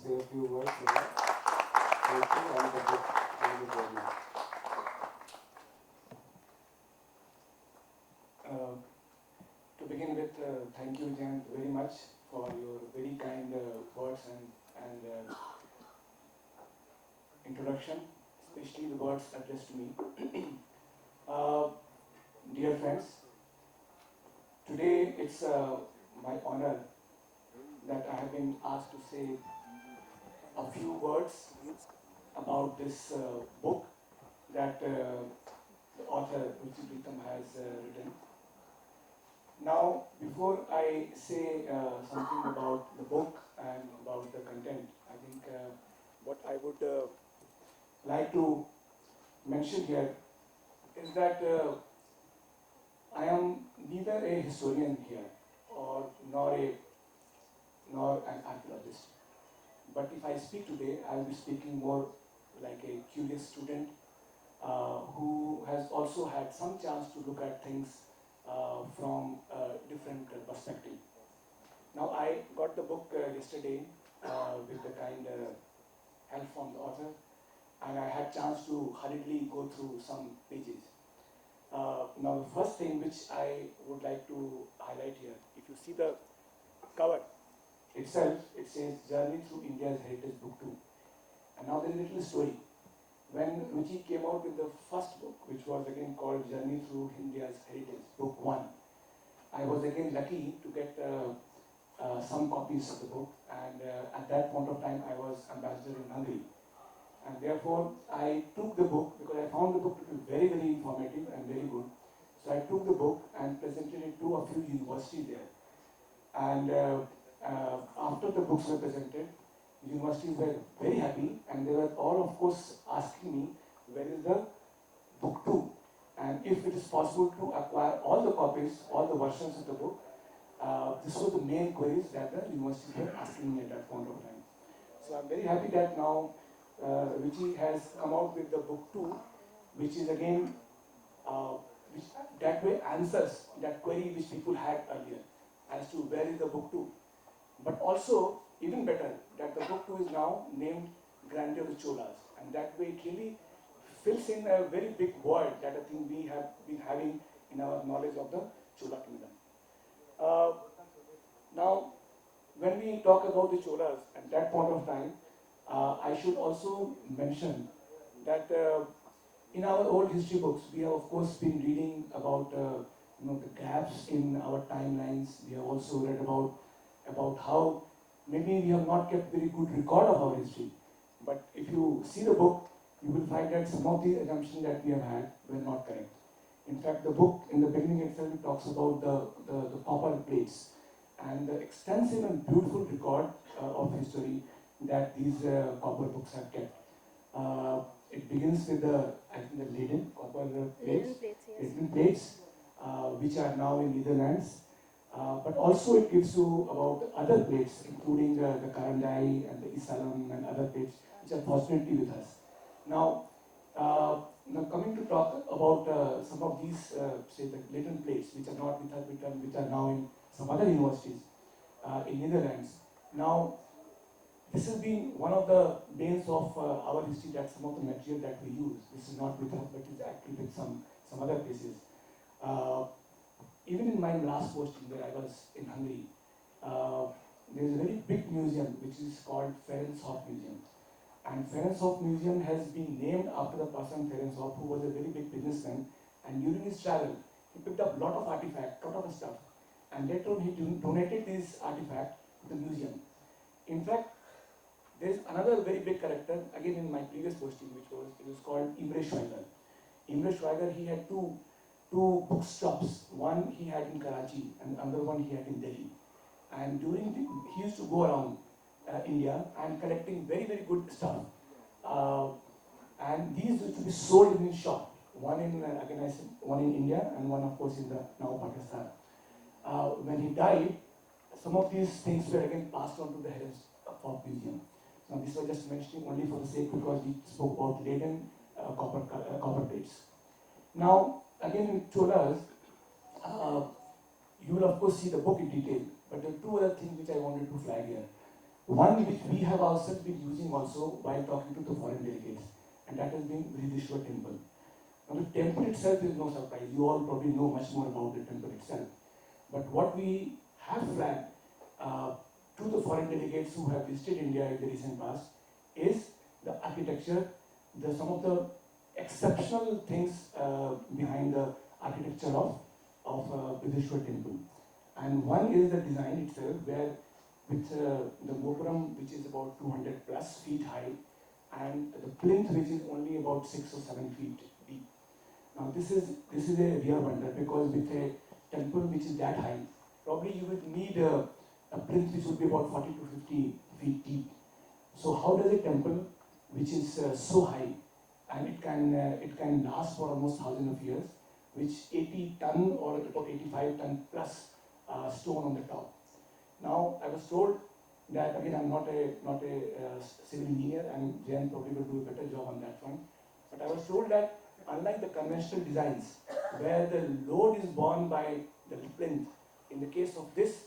say a few words about poetry and the book and the journey. Uh, to begin with, thank you, Jan, very much for your very kind words and introduction, especially the words addressed to me. uh, Dear friends, today it's my honor that I have been asked to say a few words about this book that the author Ruchi Pritam has written. Now, before I say something about the book and about the content, I think what I would like to mention here is that I am neither a historian here or nor an archaeologist. But if I speak today, I will be speaking more like a curious student who has also had some chance to look at things from a different perspective. Now, I got the book yesterday with the kind help from the author, and I had chance to hurriedly go through some pages. Now, the first thing which I would like to highlight here, if you see the cover itself, it says Journey Through India's Heritage Book 2. And now there is a little story. When Ruchi came out with the first book, which was again called Journey Through India's Heritage, Book 1, I was again lucky to get some copies of the book, and at that point of time I was ambassador in Hungary. And therefore I took the book because I found the book to be very, very informative and very good. So I took the book and presented it to a few universities there. And after the books were presented, universities were very happy, and they were all, of course, asking me, where is the book 2? And if it is possible to acquire all the copies, all the versions of the book. This was the main queries that the universities were asking me at that point of time. So I'm very happy that now Ruchi has come out with the book 2, which is again, which that way answers that query which people had earlier as to where is the book 2. But also, even better, that the book 2 is now named Grandeur of Cholas, and that way it really fills in a very big void that I think we have been having in our knowledge of the Chola kingdom. Now, when we talk about the Cholas at that point of time, I should also mention that in our old history books, we have of course been reading about the gaps in our timelines. We have also read about how maybe we have not kept very good record of our history. But if you see the book, you will find that some of the assumptions that we have had were not correct. In fact, the book in the beginning itself it talks about the copper plates and the extensive and beautiful record of history that these copper books have kept. It begins with the leaden copper plates, leaden plates, which are now in Netherlands. But also it gives you about other plates, including the Karandai and the Isalam and other plates, which are fortunately with us. Now coming to talk about some of these, say the latent plates, which are not with us, which are now in some other universities in Netherlands. Now, this has been one of the banes of our history, that some of the material that we use, this is not with us, but it's actually with some other places. Even in my last posting where I was in Hungary, there is a very big museum which is called Ferencz Museum. And Ferencz Museum has been named after the person Ferencz, who was a very big businessman. And during his travel, he picked up a lot of artifacts, a lot of stuff. And later on, he donated this artifact to the museum. In fact, there is another very big character, again in my previous posting, it was called Imre Schweiger. Imre Schweiger, he had two bookshops. One he had in Karachi, and another one he had in Delhi. And he used to go around India and collecting very, very good stuff. And these used to be sold in his shop. One in one in India and one, of course, in the now Pakistan. When he died, some of these things were again passed on to the Heritage Museum. Now, this was just mentioning only for the sake because we spoke about laden copper plates. Now, again in Cholas, you will of course see the book in detail, but there are two other things which I wanted to flag here. One which we have ourselves been using also while talking to the foreign delegates, and that has been Brideshwar Temple. Now the temple itself is no surprise. You all probably know much more about the temple itself. But what we have flagged to the foreign delegates who have visited India in the recent past is the architecture, some of the exceptional things behind the architecture of Brideshwar Temple. And one is the design itself, where with the gopuram, which is about 200 plus feet high, and the plinth, which is only about 6 or 7 feet deep. Now this is a real wonder, because with a temple which is that high, probably you would need a plinth which would be about 40 to 50 feet deep. So how does a temple which is so high, and it can last for almost thousands of years, which 80 ton or about 85 ton plus stone on the top. Now I was told that, again, I'm not a civil engineer, and Jan probably will do a better job on that front. But I was told that unlike the conventional designs, where the load is borne by the plinth, in the case of this,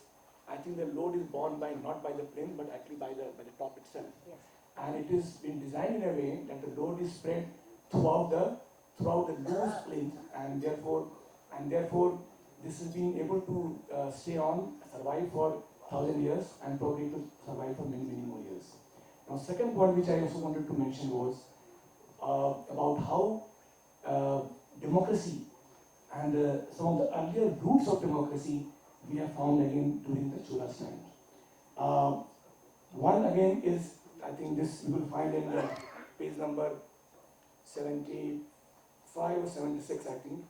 I think the load is borne by not by the plinth, but actually by the top itself. Yes. And it is been designed in a way that the load is spread throughout the loose plinth, and therefore this has been able to stay on, survive for 1,000 years, and probably to survive for many more years. Now, second point which I also wanted to mention was about how democracy and some of the earlier roots of democracy we have found again during the Cholas time. One again is, I think this you will find in page number 75 or 76, I think,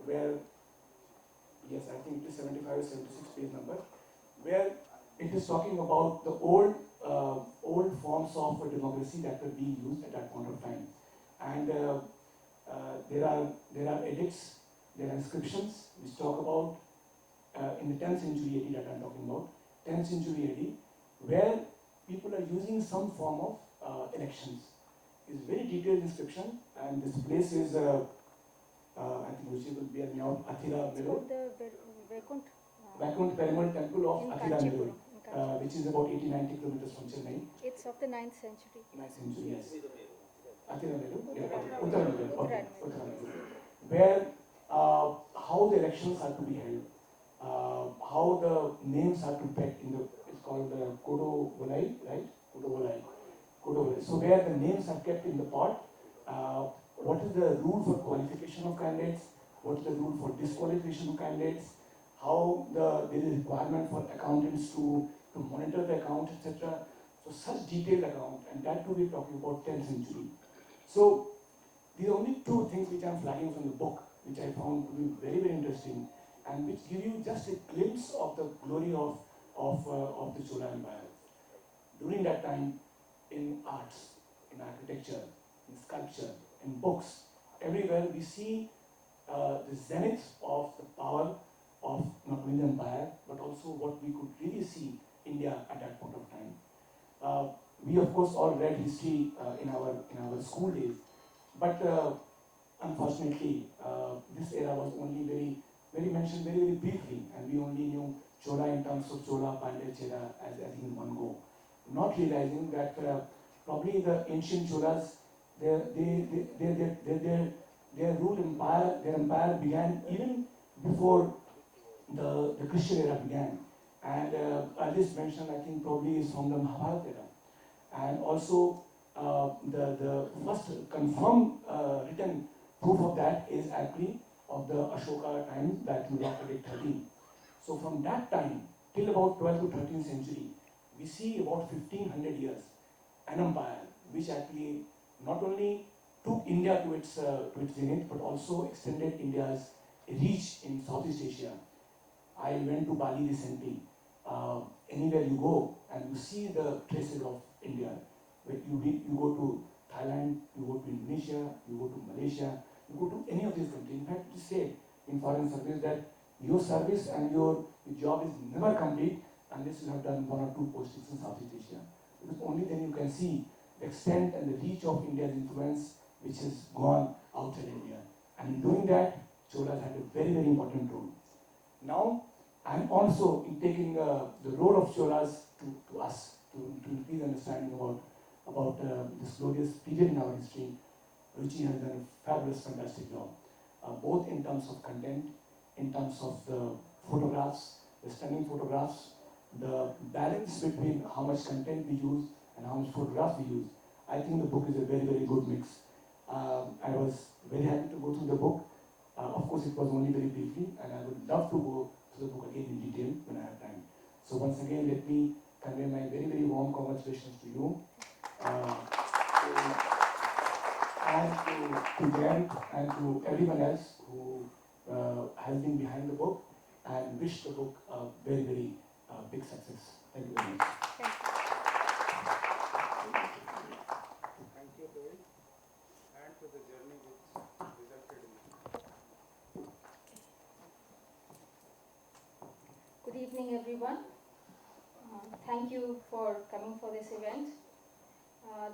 where, yes, I think it is 75 or 76 page number, where it is talking about the old forms of democracy that were being used at that point of time. And there are edicts, there are inscriptions which talk about in the 10th century AD that I'm talking about, 10th century AD, where people are using some form of elections. It's very detailed inscription, and this place is, I think Ruchi will bear me out, Athira Melur. Vaikunt Perumal Temple of Athira Melur, which is about 80-90 kilometers from Chennai. It's of the 9th century. 9th century, yes. Athira Melur, Uttara Melur, okay, Uttara Melur. Where how the elections are to be held, how the names are to be pegged in the, it's called the Kodo Volai, right? Kodo Volai. So where the names are kept in the pot, what is the rule for qualification of candidates, what is the rule for disqualification of candidates, how there is a requirement for accountants to monitor the account, etc. So such detailed account, and that too we're talking about 10th century. So these are only two things which I'm flagging from the book, which I found to be very interesting, and which give you just a glimpse of the glory of the Chola Empire. During that time, in arts, in architecture, in sculpture, in books, everywhere we see the zenith of the power of not only the empire, but also what we could really see India at that point of time. We of course all read history in our school days, but unfortunately this era was only very mentioned very briefly, and we only knew Chola in terms of Chola, Pandya, Chera as in one go, not realizing that probably the ancient Cholas, their rule empire, their empire began even before the Christian era began. And earliest mention, I think, probably is from the Mahabharata era. And also the first confirmed written proof of that is actually of the Ashoka time, that you got Edict 13. So from that time till about 12th to 13th century, we see about 1500 years an empire which actually not only took India to its zenith, but also extended India's reach in Southeast Asia. I went to Bali recently. Anywhere you go and you see the traces of India. You go to Thailand, you go to Indonesia, you go to Malaysia, you go to any of these countries. In fact, it is said in foreign service that your service and your job is never complete unless you have done 1 or 2 postings in Southeast Asia. Because only then you can see the extent and the reach of India's influence, which has gone outside India. And in doing that, Cholas had a very important role. Now, I'm also in taking the role of Cholas to us, to increase understanding about this glorious period in our history. Ruchi has done a fabulous, fantastic job, both in terms of content, in terms of the photographs, the stunning photographs, the balance between how much content we use and how much photographs we use. I think the book is a very, very good mix. I was very happy to go through the book. Of course, it was only very briefly, and I would love to go through the book again in detail when I have time. So once again, let me convey my very, very warm congratulations to you. To Grant and to everyone else who has been behind the book, and wish the book a very, very big success. Thank you very much. Thank you.